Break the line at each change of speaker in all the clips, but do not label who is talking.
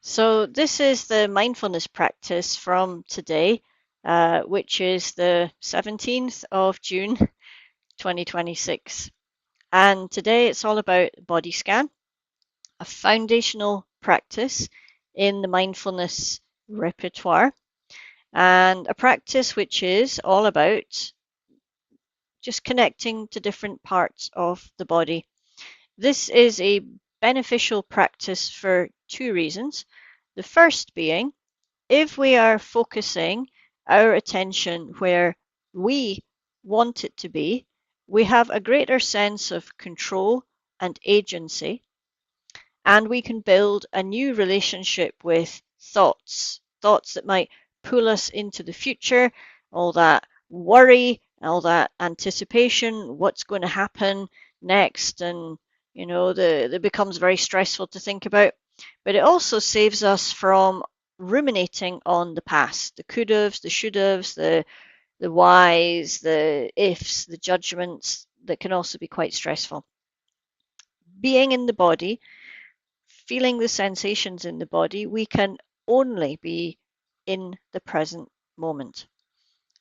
So this is the mindfulness practice from today, which is the 17th of June, 2026. And today it's all about body scan, a foundational practice in the mindfulness repertoire, and a practice which is all about just connecting to different parts of the body. This is a beneficial practice for two reasons. The first being, if we are focusing our attention where we want it to be, we have a greater sense of control and agency, and we can build a new relationship with thoughts that might pull us into the future, all that worry, all that anticipation, what's going to happen next, and it becomes very stressful to think about. But it also saves us from ruminating on the past, the could haves, the should haves, the whys, the ifs, the judgments that can also be quite stressful. Being in the body, feeling the sensations in the body, we can only be in the present moment.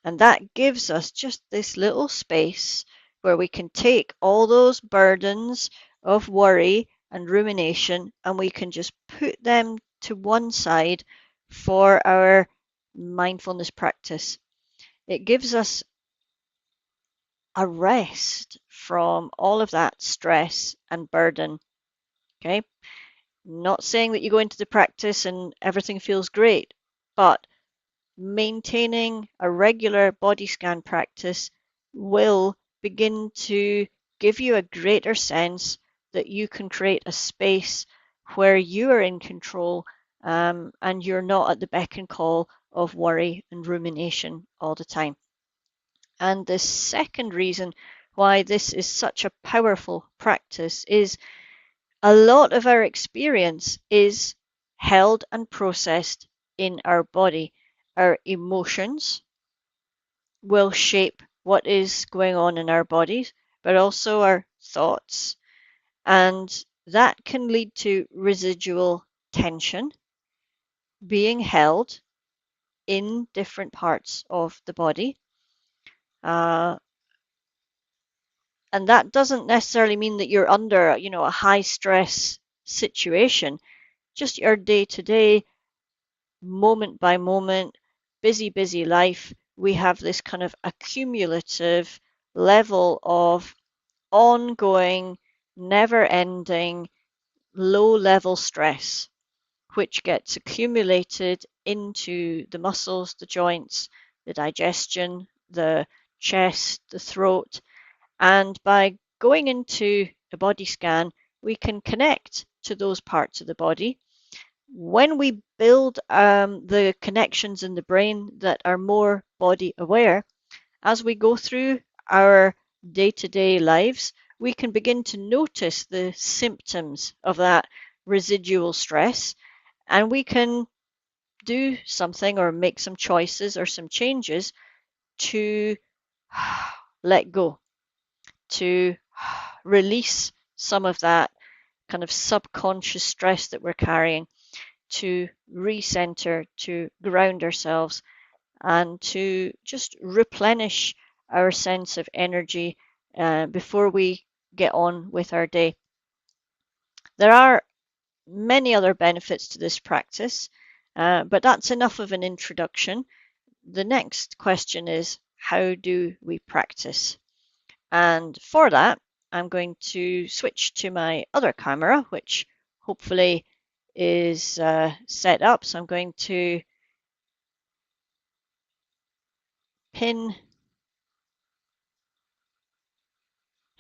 And that gives us just this little space where we can take all those burdens of worry and rumination and we can just put them to one side for our mindfulness practice. It gives us a rest from all of that stress and burden. Okay. Not saying that you go into the practice and everything feels great, but maintaining a regular body scan practice will begin to give you a greater sense that you can create a space where you are in control, and you're not at the beck and call of worry and rumination all the time. And the second reason why this is such a powerful practice is a lot of our experience is held and processed in our body. Our emotions will shape what is going on in our bodies, but also our thoughts. And that can lead to residual tension being held in different parts of the body. Uh, and that doesn't necessarily mean that you're under, a high stress situation. Just your day to day, moment by moment, busy life, we have this kind of accumulative level of ongoing, never ending, low level stress, which gets accumulated into the muscles, the joints, the digestion, the chest, the throat. And by going into a body scan, we can connect to those parts of the body. When we build the connections in the brain that are more body aware, as we go through our day-to-day lives, we can begin to notice the symptoms of that residual stress, and we can do something or make some choices or some changes to let go, to release some of that kind of subconscious stress that we're carrying, to recenter, to ground ourselves, and to just replenish our sense of energy before we get on with our day. There are many other benefits to this practice, but that's enough of an introduction. The next question is, how do we practice? And for that, I'm going to switch to my other camera, which hopefully is set up. So I'm going to pin.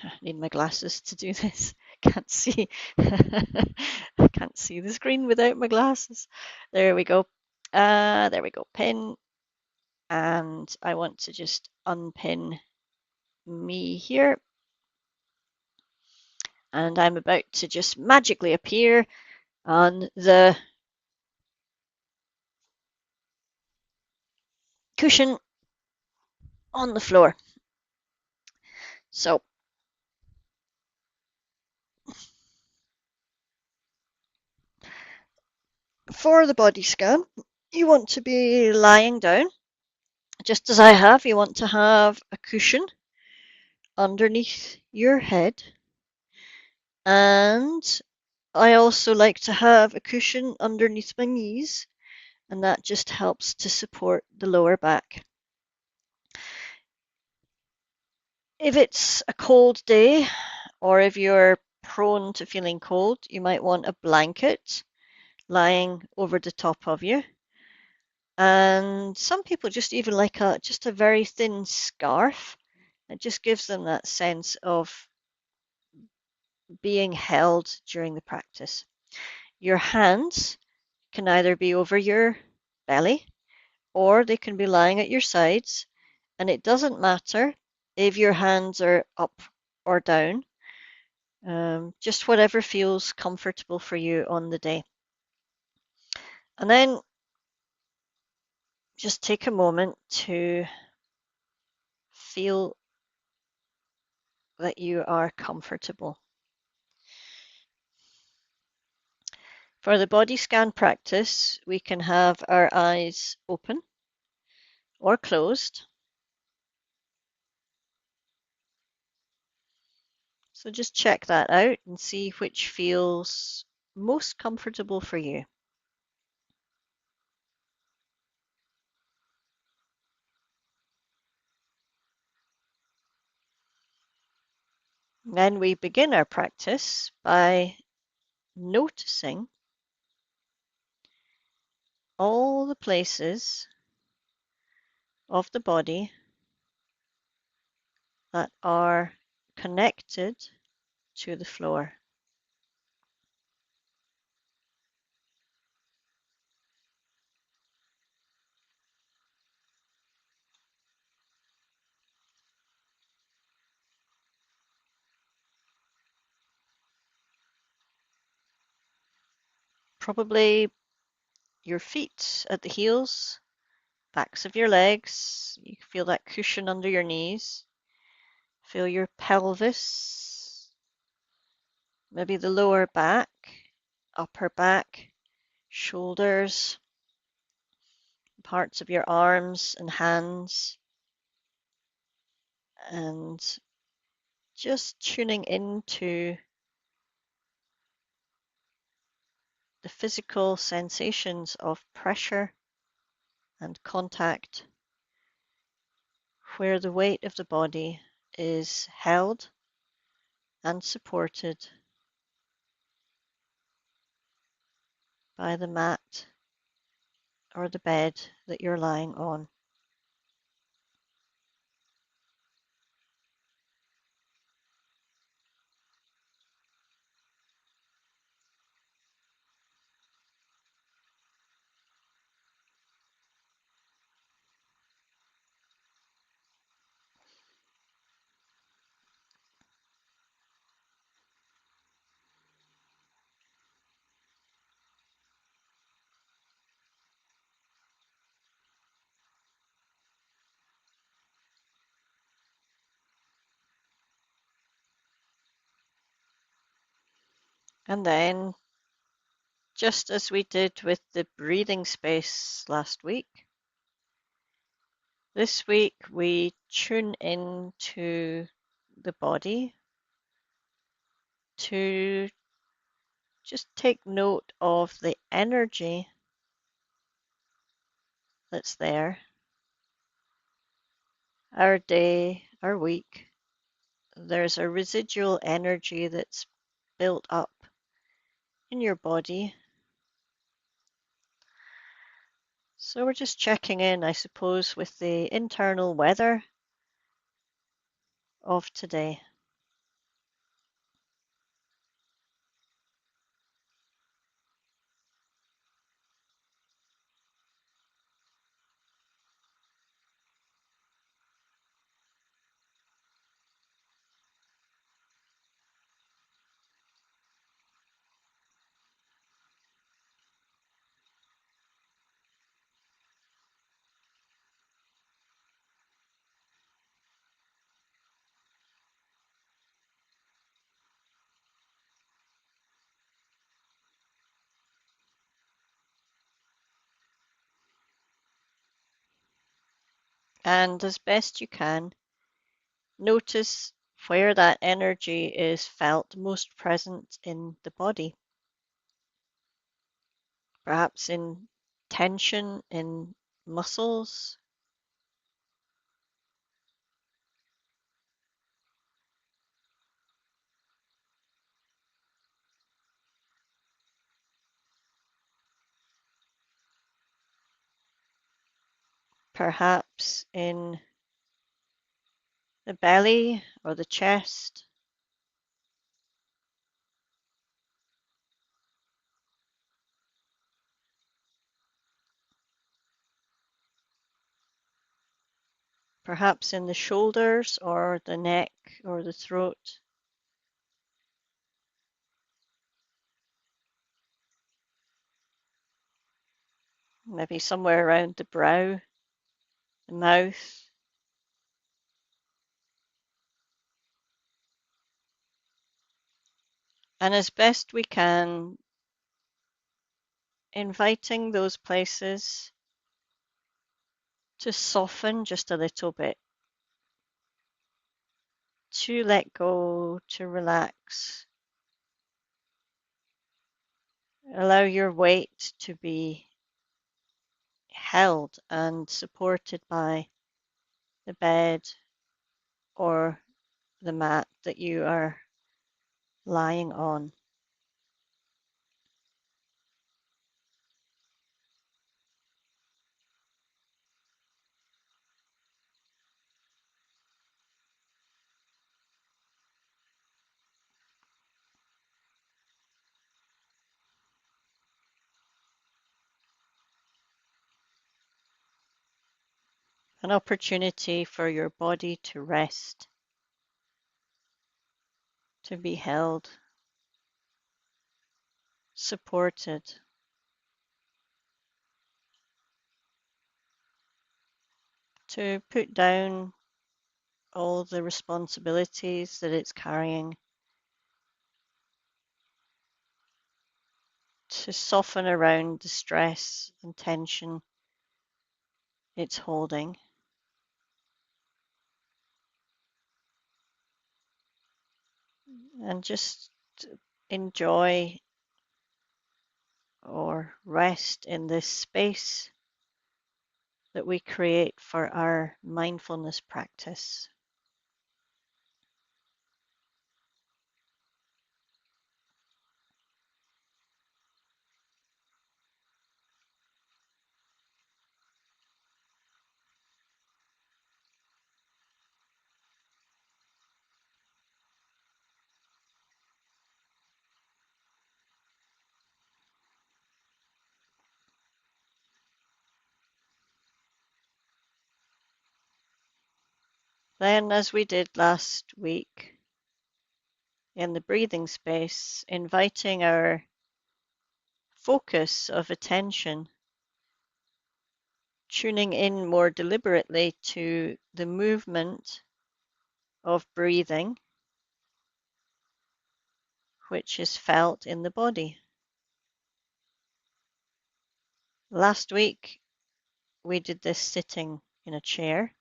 I need my glasses to do this. Can't see. I can't see the screen without my glasses. There we go. There we go. Pin. And I want to just unpin me here. And I'm about to just magically appear on the cushion on the floor. So For the body scan, you want to be lying down, just as I have. You want to have a cushion underneath your head, and I also like to have a cushion underneath my knees, and that just helps to support the lower back. If it's a cold day, or if you're prone to feeling cold, you might want a blanket lying over the top of you. And some people just even like just a very thin scarf. It just gives them that sense of being held during the practice. Your hands can either be over your belly or they can be lying at your sides, and it doesn't matter if your hands are up or down, just whatever feels comfortable for you on the day. And then just take a moment to feel that you are comfortable. For the body scan practice, we can have our eyes open or closed. So just check that out and see which feels most comfortable for you. Then we begin our practice by noticing all the places of the body that are connected to the floor. Probably your feet at the heels, backs of your legs. You can feel that cushion under your knees. Feel your pelvis, maybe the lower back, upper back, shoulders, parts of your arms and hands, and just tuning into the physical sensations of pressure and contact, where the weight of the body is held and supported by the mat or the bed that you're lying on. And then, just as we did with the breathing space last week, this week we tune into the body to just take note of the energy that's there. Our day, our week, there's a residual energy that's built up in your body. So we're just checking in, I suppose, with the internal weather of today. And as best you can, notice where that energy is felt most present in the body. Perhaps in tension in muscles, perhaps in the belly or the chest, perhaps in the shoulders or the neck or the throat, maybe somewhere around the brow, the mouth. And as best we can, inviting those places to soften just a little bit, to let go, to relax. Allow your weight to be held and supported by the bed or the mat that you are lying on. An opportunity for your body to rest, to be held, supported, to put down all the responsibilities that it's carrying, to soften around the stress and tension it's holding. And just enjoy or rest in this space that we create for our mindfulness practice. Then, as we did last week in the breathing space, inviting our focus of attention, tuning in more deliberately to the movement of breathing, which is felt in the body. Last week, we did this sitting in a chair.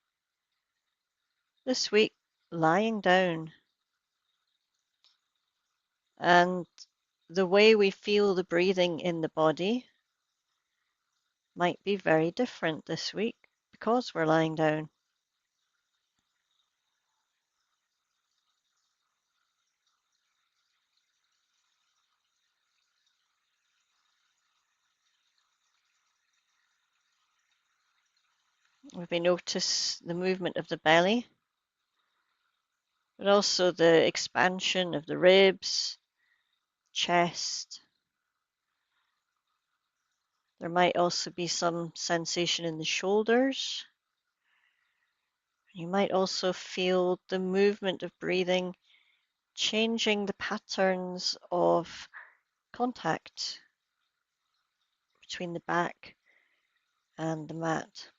This week, lying down. And the way we feel the breathing in the body might be very different this week because we're lying down. Maybe notice the movement of the belly, but also the expansion of the ribs, chest. There might also be some sensation in the shoulders. You might also feel the movement of breathing changing the patterns of contact between the back and the mat.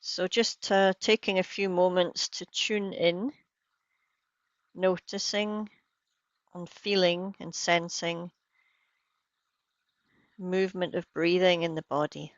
So just taking a few moments to tune in, noticing and feeling and sensing movement of breathing in the body.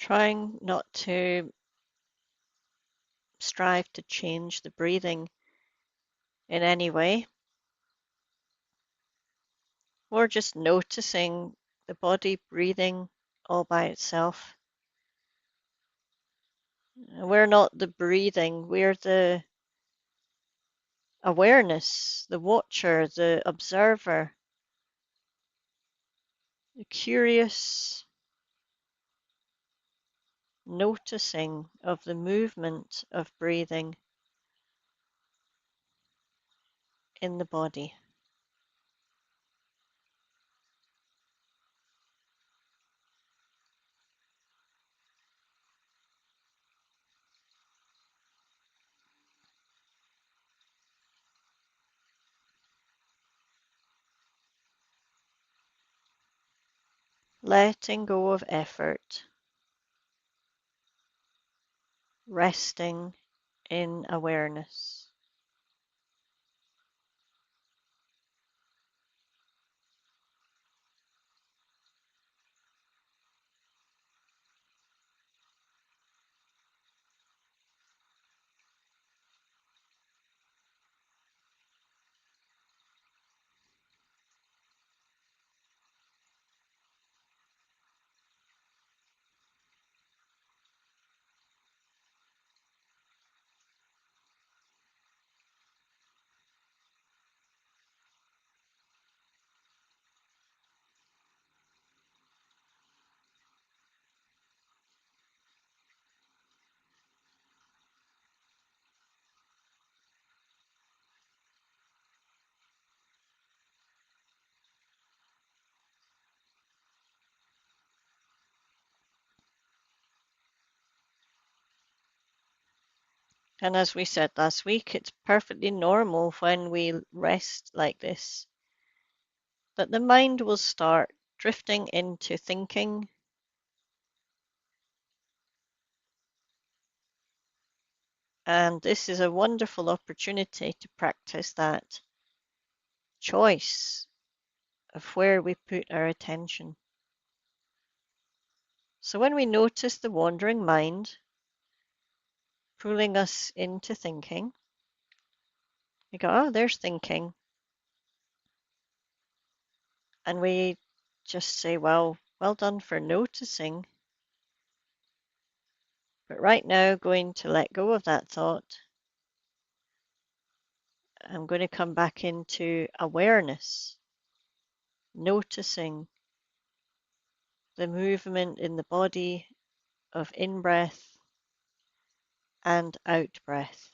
trying not to strive to change the breathing in any way. We're just noticing the body breathing all by itself. We're not the breathing, we're the awareness, the watcher, the observer, the curious noticing of the movement of breathing in the body. Letting go of effort, resting in awareness. And as we said last week, it's perfectly normal when we rest like this that the mind will start drifting into thinking. And this is a wonderful opportunity to practice that choice of where we put our attention. So when we notice the wandering mind pulling us into thinking, we go, oh, there's thinking. And we just say, well done for noticing. But right now, going to let go of that thought. I'm going to come back into awareness, noticing the movement in the body of in-breath and out-breath.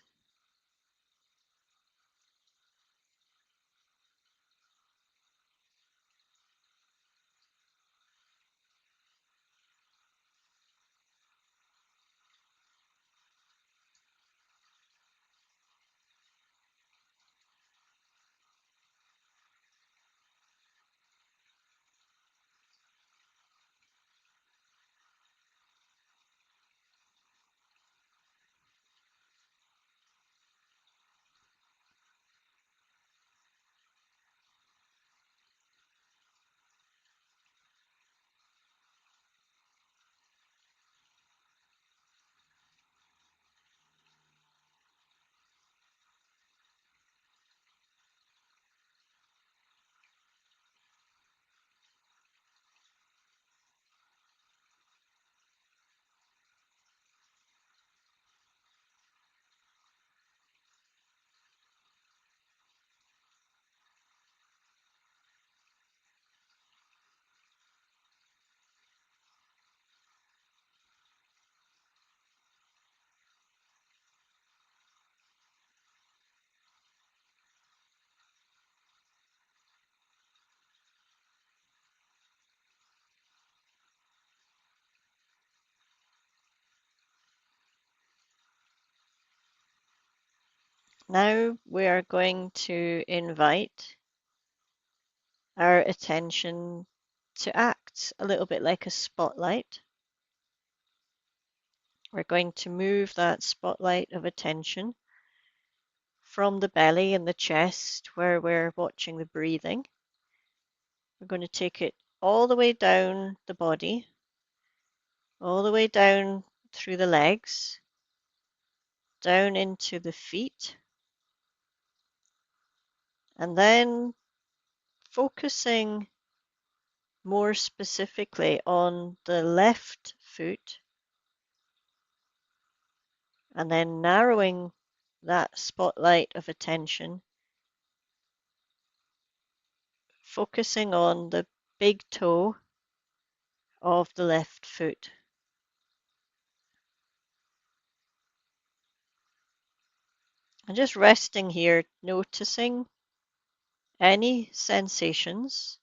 Now we are going to invite our attention to act a little bit like a spotlight. We're going to move that spotlight of attention from the belly and the chest where we're watching the breathing. We're going to take it all the way down the body all the way down through the legs, down into the feet, and then focusing more specifically on the left foot, and then narrowing that spotlight of attention, focusing on the big toe of the left foot. And just resting here, noticing any sensations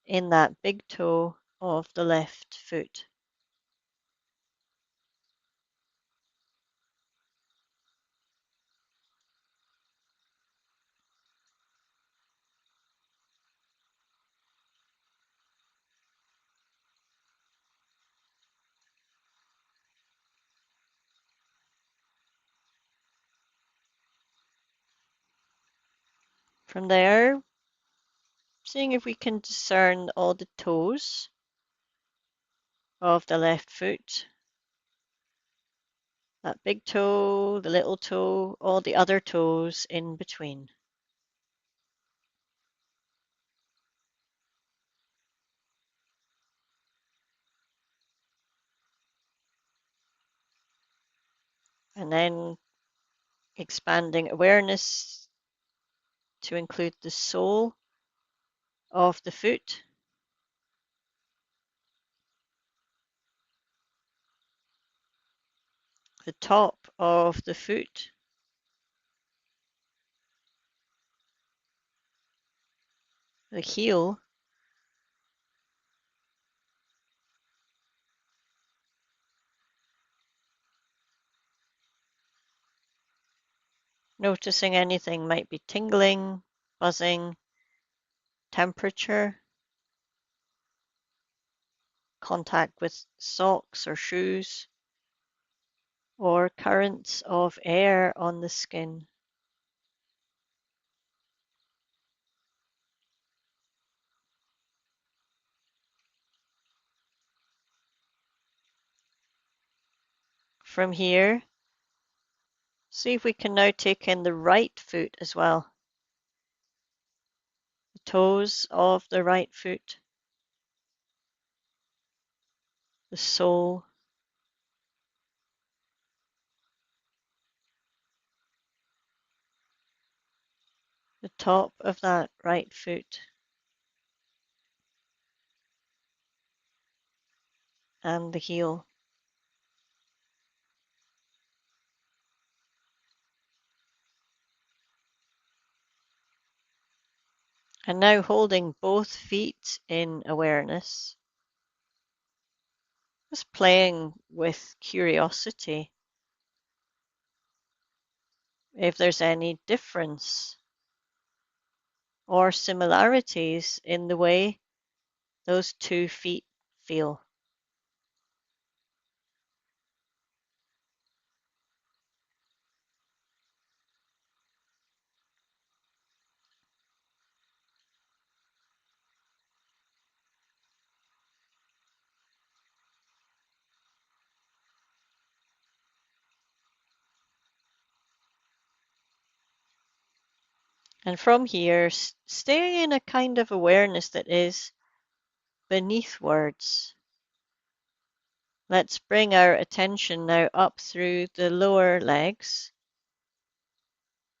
in that big toe of the left foot. From there, seeing if we can discern all the toes of the left foot, that big toe, the little toe, all the other toes in between. And then expanding awareness to include the sole of the foot, the top of the foot, the heel, noticing anything might be tingling, buzzing, temperature, contact with socks or shoes, or currents of air on the skin. From here, see if we can now take in the right foot as well. The toes of the right foot, the sole, the top of that right foot, and the heel. And now holding both feet in awareness, just playing with curiosity. If there's any difference or similarities in the way those 2 feet feel. And from here, staying in a kind of awareness that is beneath words. Let's bring our attention now up through the lower legs,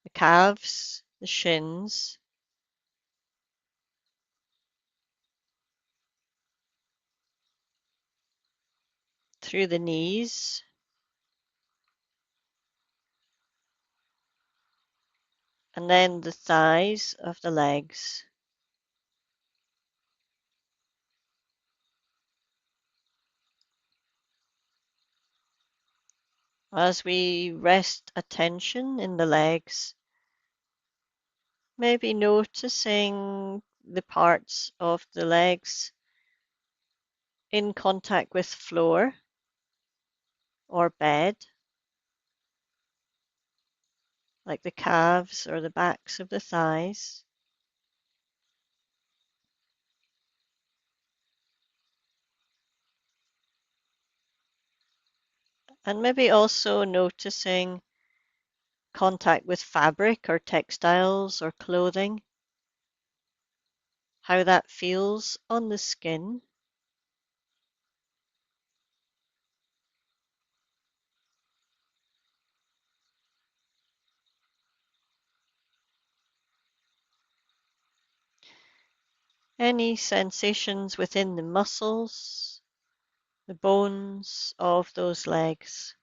the calves, the shins, through the knees, and then the thighs of the legs. As we rest attention in the legs, maybe noticing the parts of the legs in contact with floor or bed, like the calves or the backs of the thighs. And maybe also noticing contact with fabric or textiles or clothing, how that feels on the skin. Any sensations within the muscles, the bones of those legs.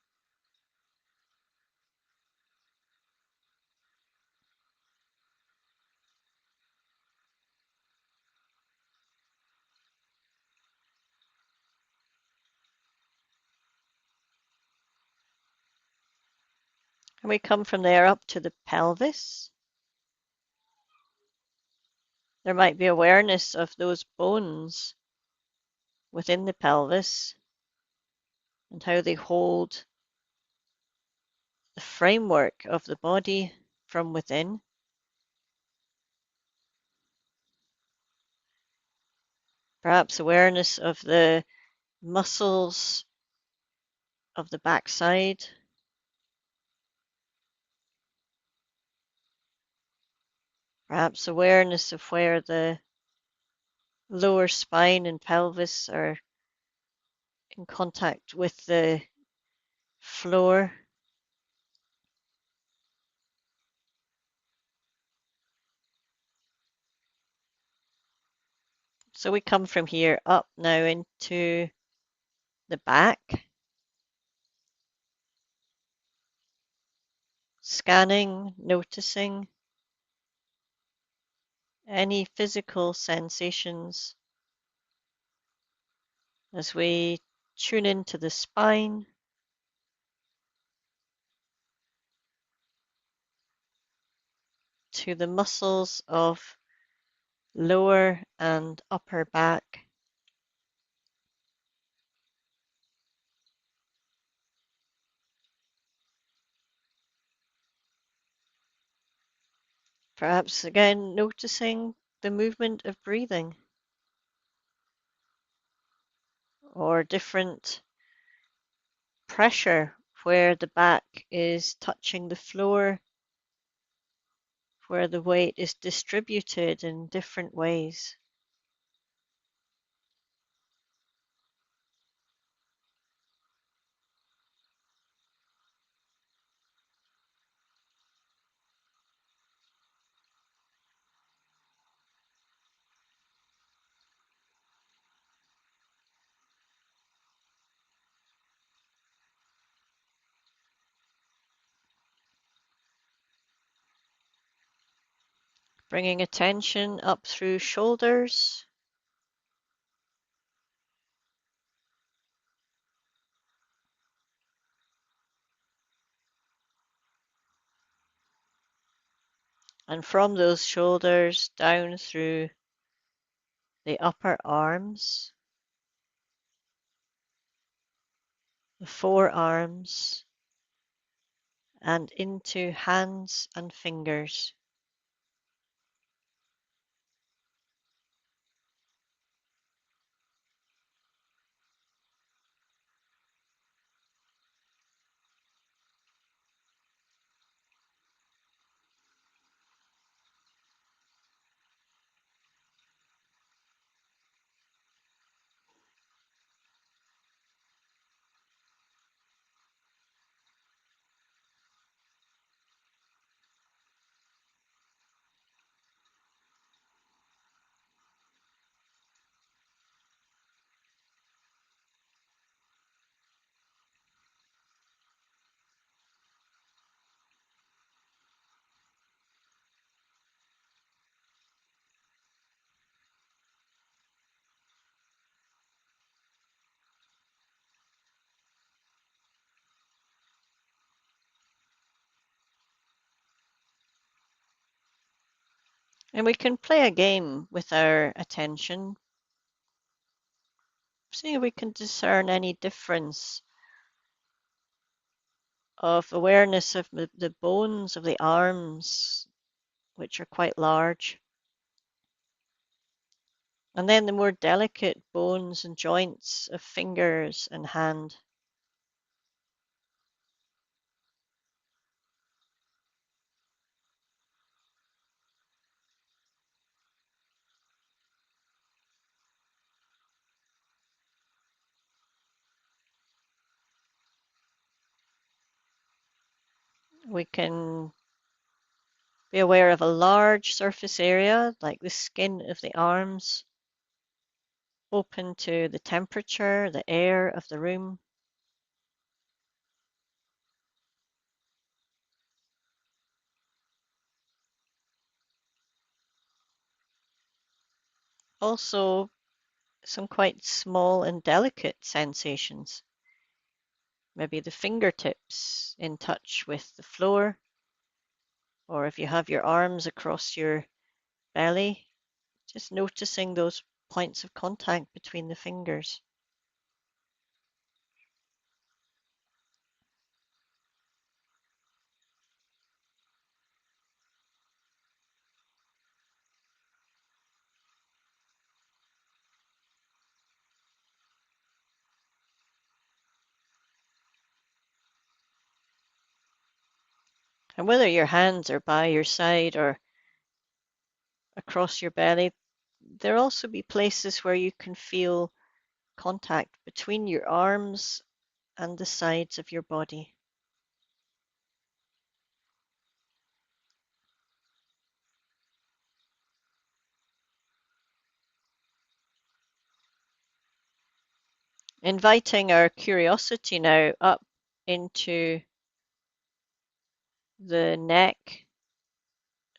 And we come from there up to the pelvis. There might be awareness of those bones within the pelvis and how they hold the framework of the body from within. Perhaps awareness of the muscles of the backside. Perhaps awareness of where the lower spine and pelvis are in contact with the floor. So we come from here up now into the back, scanning, noticing any physical sensations as we tune into the spine, to the muscles of lower and upper back. Perhaps again noticing the movement of breathing or different pressure where the back is touching the floor, where the weight is distributed in different ways. Bringing attention up through shoulders, and from those shoulders down through the upper arms, the forearms, and into hands and fingers. And we can play a game with our attention. See if we can discern any difference of awareness of the bones of the arms, which are quite large, and then the more delicate bones and joints of fingers and hand. We can be aware of a large surface area like the skin of the arms, open to the temperature, the air of the room. Also, some quite small and delicate sensations. Maybe the fingertips in touch with the floor, or if you have your arms across your belly, just noticing those points of contact between the fingers. And whether your hands are by your side or across your belly, there'll also be places where you can feel contact between your arms and the sides of your body. Inviting our curiosity now up into the neck,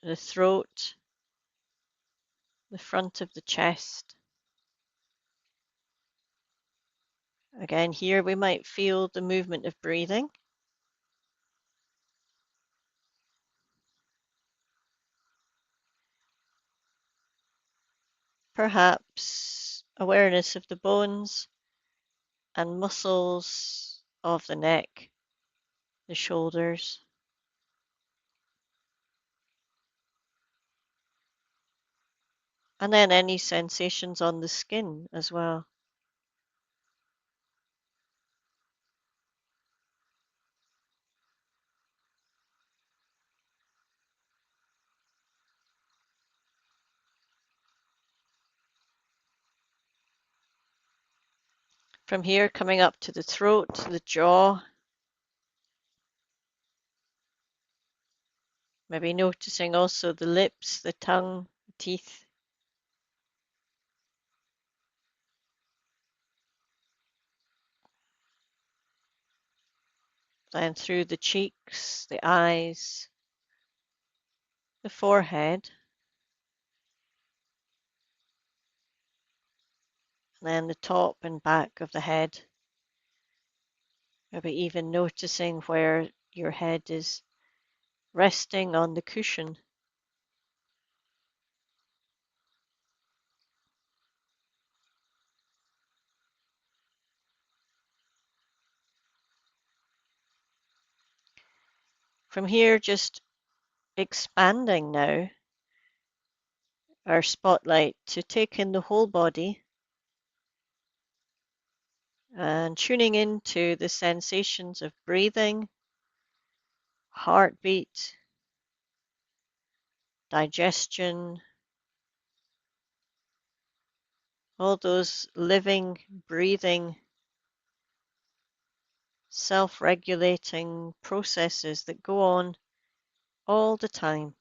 the throat, the front of the chest. Again, here we might feel the movement of breathing. Perhaps awareness of the bones and muscles of the neck, the shoulders. And then any sensations on the skin as well. From here, coming up to the throat, the jaw, maybe noticing also the lips, the tongue, the teeth. Then through the cheeks, the eyes, the forehead, and then the top and back of the head. Maybe even noticing where your head is resting on the cushion. From here, just expanding now our spotlight to take in the whole body and tuning into the sensations of breathing, heartbeat, digestion, all those living, breathing, self-regulating processes that go on all the time.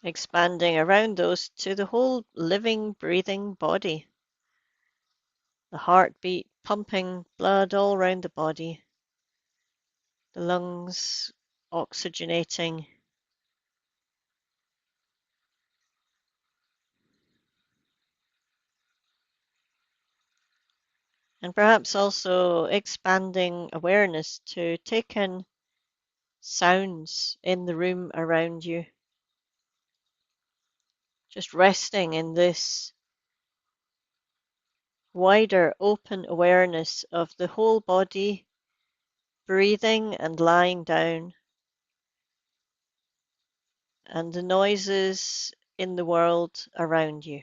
Expanding around those to the whole living, breathing body. The heartbeat pumping blood all around the body. The lungs oxygenating. And perhaps also expanding awareness to take in sounds in the room around you. Just resting in this wider open awareness of the whole body, breathing and lying down, and the noises in the world around you.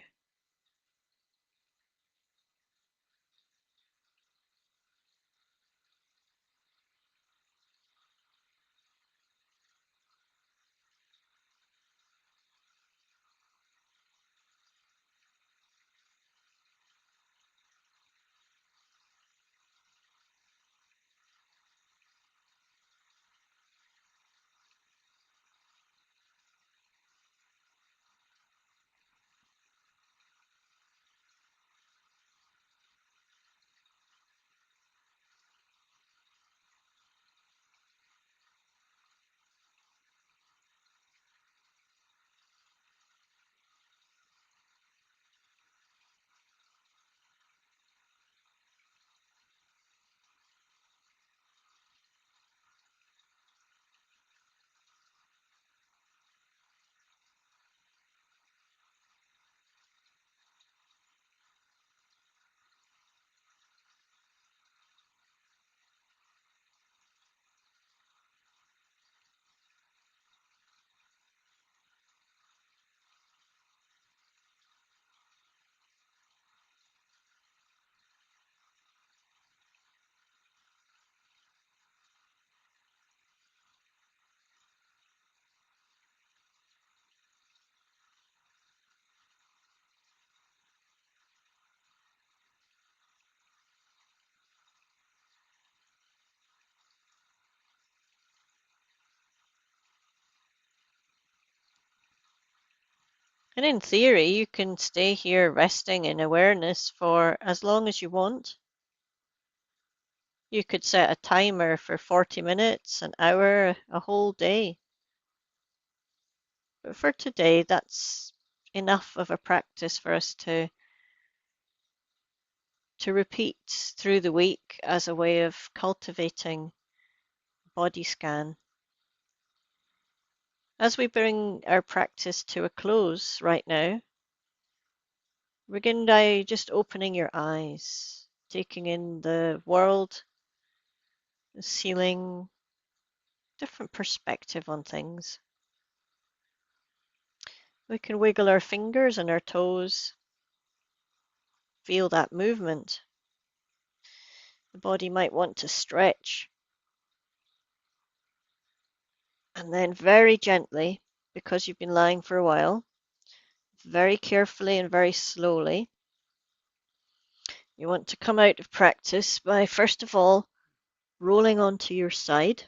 And in theory, you can stay here resting in awareness for as long as you want. You could set a timer for 40 minutes, an hour, a whole day. But for today, that's enough of a practice for us to repeat through the week as a way of cultivating body scan. As we bring our practice to a close right now, begin by just opening your eyes, taking in the world, the ceiling, different perspective on things. We can wiggle our fingers and our toes, feel that movement. The body might want to stretch. And then very gently, because you've been lying for a while, very carefully and very slowly, you want to come out of practice by first of all rolling onto your side.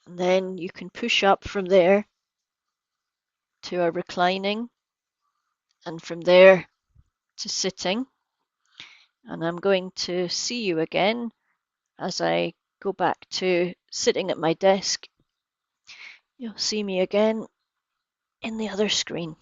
And then you can push up from there to a reclining, and from there to sitting. And I'm going to see you again as I go back to sitting at my desk. You'll see me again in the other screen.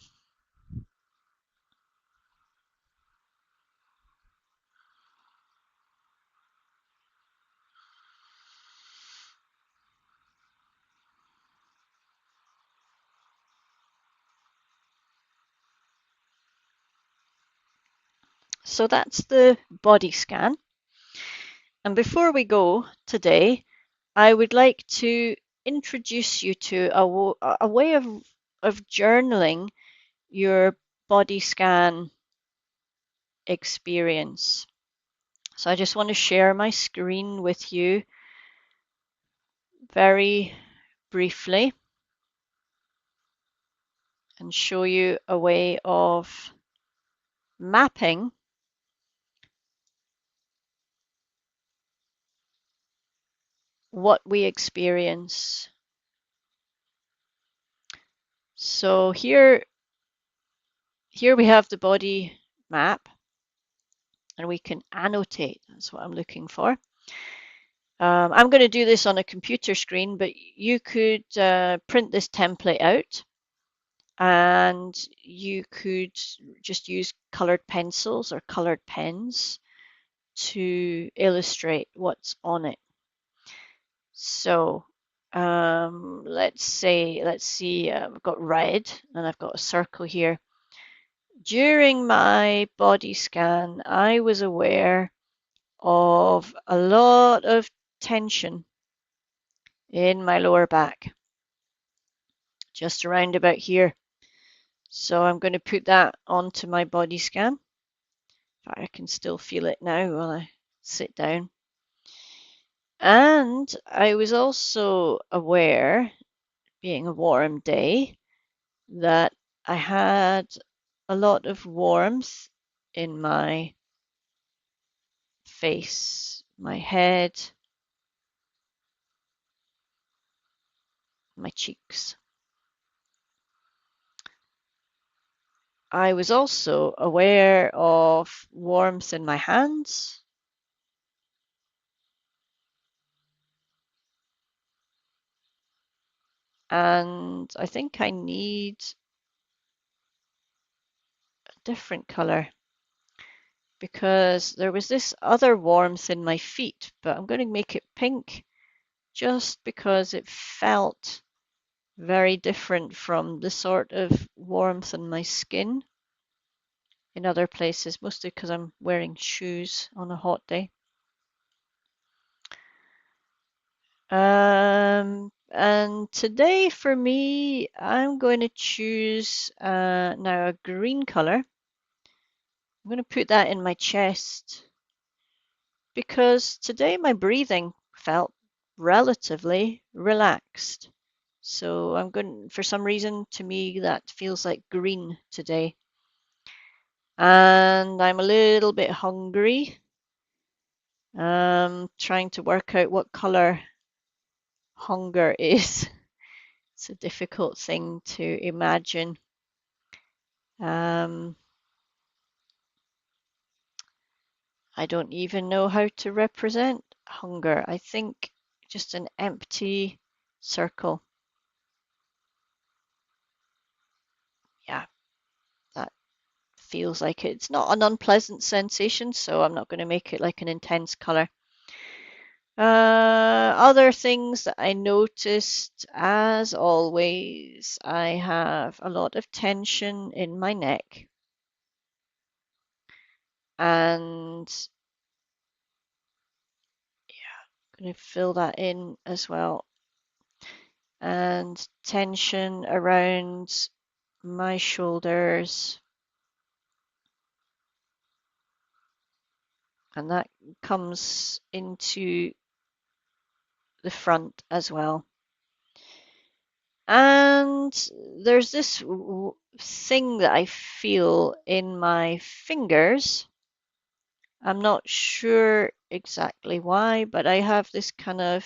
So that's the body scan. And before we go today, I would like to introduce you to a way of journaling your body scan experience. So I just want to share my screen with you very briefly and show you a way of mapping what we experience. So here we have the body map, and we can annotate. That's what I'm looking for. I'm going to do this on a computer screen, but you could print this template out, and you could just use colored pencils or colored pens to illustrate what's on it. So let's see, I've got red and I've got a circle here. During my body scan, I was aware of a lot of tension in my lower back, just around about here. So I'm going to put that onto my body scan. I can still feel it now while I sit down. And I was also aware, being a warm day, that I had a lot of warmth in my face, my head, my cheeks. I was also aware of warmth in my hands, and I think I need a different color because there was this other warmth in my feet, but I'm going to make it pink just because it felt very different from the sort of warmth in my skin in other places, mostly because I'm wearing shoes on a hot day. And today for me, I'm going to choose now a green color. I'm going to put that in my chest because today my breathing felt relatively relaxed. So I'm going, for some reason, to me, that feels like green today. And I'm a little bit hungry. Trying to work out what color hunger is. It's a difficult thing to imagine. Um, I don't even know how to represent hunger. I think just an empty circle. Yeah, that feels like it. It's not an unpleasant sensation, so I'm not going to make it like an intense color. Other things that I noticed, as always, I have a lot of tension in my neck, and I'm going to fill that in as well. And tension around my shoulders, and that comes into the front as well. And there's this thing that I feel in my fingers. I'm not sure exactly why, but I have this kind of,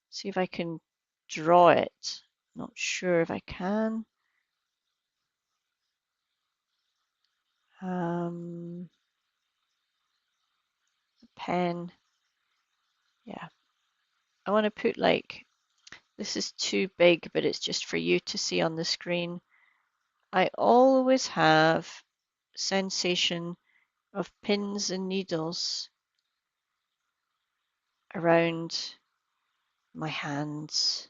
see if I can draw it. Not sure if I can. Um, pen. Yeah. I want to put like, this is too big, but it's just for you to see on the screen. I always have sensation of pins and needles around my hands.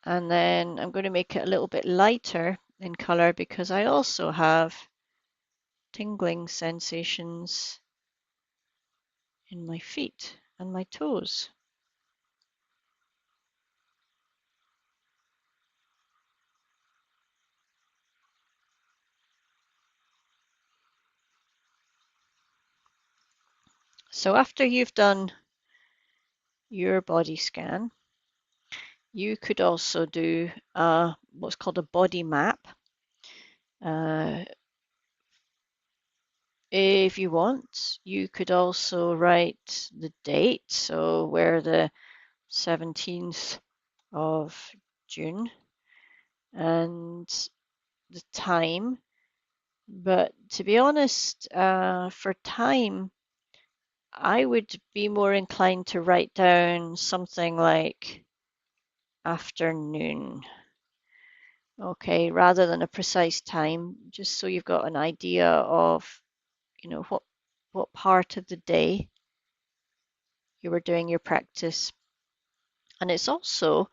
And then I'm going to make it a little bit lighter in color because I also have tingling sensations in my feet and my toes. So after you've done your body scan, you could also do what's called a body map. Uh, if you want, you could also write the date, so we're the 17th of June, and the time. But to be honest, for time, I would be more inclined to write down something like afternoon, okay, rather than a precise time, just so you've got an idea of, what part of the day you were doing your practice. And it's also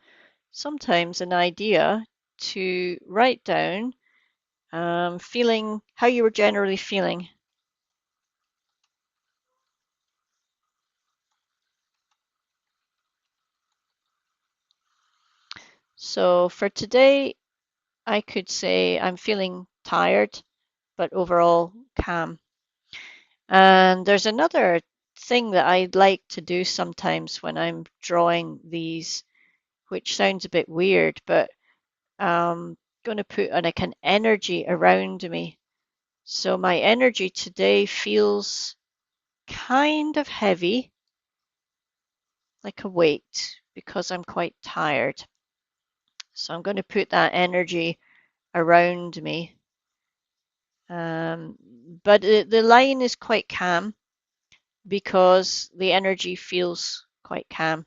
sometimes an idea to write down feeling how you were generally feeling. So for today, I could say I'm feeling tired, but overall calm. And there's another thing that I'd like to do sometimes when I'm drawing these, which sounds a bit weird, but going to put like an energy around me. So my energy today feels kind of heavy, like a weight, because I'm quite tired. So I'm going to put that energy around me. Um, but the line is quite calm because the energy feels quite calm.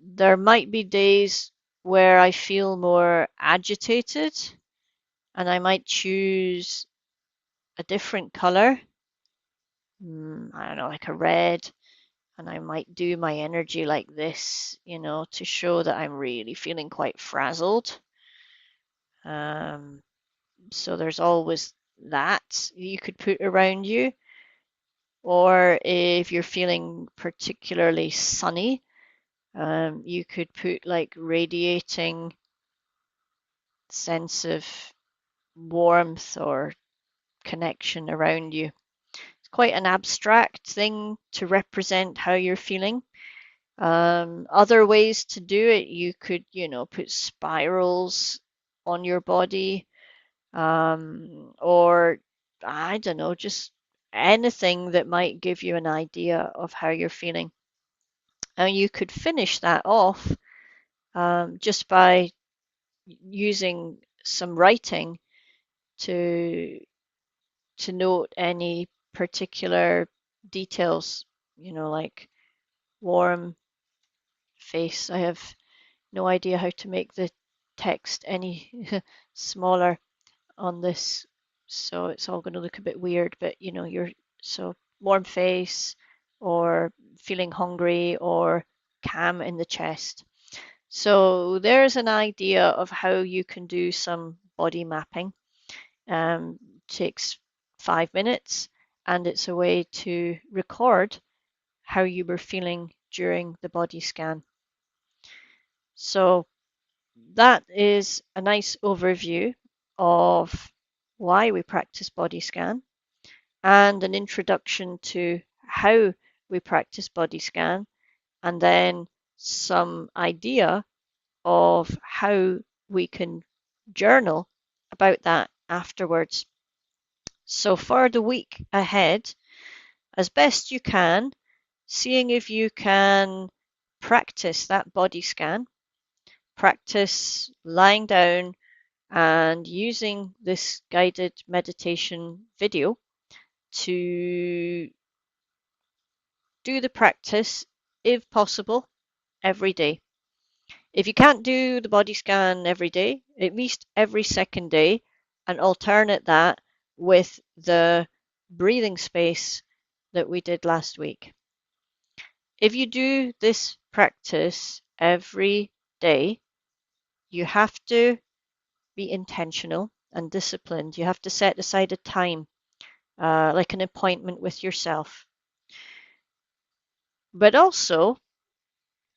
There might be days where I feel more agitated and I might choose a different color. I don't know, like a red, and I might do my energy like this, to show that I'm really feeling quite frazzled. Um, so there's always that you could put around you. Or if you're feeling particularly sunny, you could put like radiating sense of warmth or connection around you. It's quite an abstract thing to represent how you're feeling. Other ways to do it, you could, put spirals on your body, or I don't know, just anything that might give you an idea of how you're feeling. And you could finish that off just by using some writing to note any particular details, like warm face. I have no idea how to make the text any smaller on this, so it's all going to look a bit weird, but you're so warm face or feeling hungry or calm in the chest. So there's an idea of how you can do some body mapping. Takes 5 minutes, and it's a way to record how you were feeling during the body scan. So that is a nice overview of why we practice body scan and an introduction to how we practice body scan, and then some idea of how we can journal about that afterwards. So for the week ahead, as best you can, seeing if you can practice that body scan, practice lying down and using this guided meditation video to do the practice, if possible, every day. If you can't do the body scan every day, at least every second day, and alternate that with the breathing space that we did last week. If you do this practice every day, you have to be intentional and disciplined. You have to set aside a time, like an appointment with yourself. But also,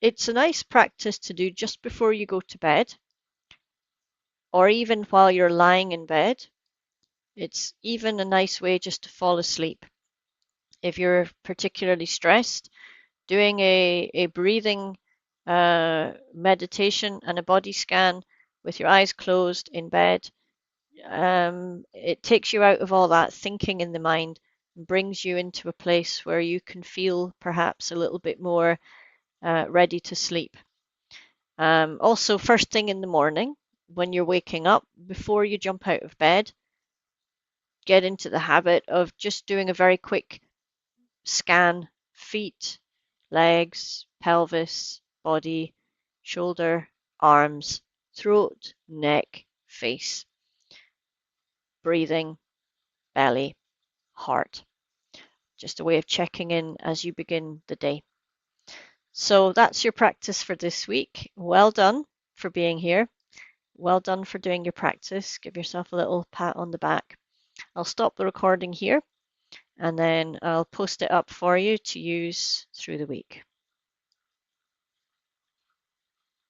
it's a nice practice to do just before you go to bed, or even while you're lying in bed. It's even a nice way just to fall asleep. If you're particularly stressed, doing a breathing meditation and a body scan with your eyes closed in bed, it takes you out of all that thinking in the mind and brings you into a place where you can feel perhaps a little bit more ready to sleep. Also, first thing in the morning, when you're waking up, before you jump out of bed, get into the habit of just doing a very quick scan: feet, legs, pelvis, body, shoulder, arms, throat, neck, face, breathing, belly, heart. Just a way of checking in as you begin the day. So that's your practice for this week. Well done for being here. Well done for doing your practice. Give yourself a little pat on the back. I'll stop the recording here, and then I'll post it up for you to use through the week.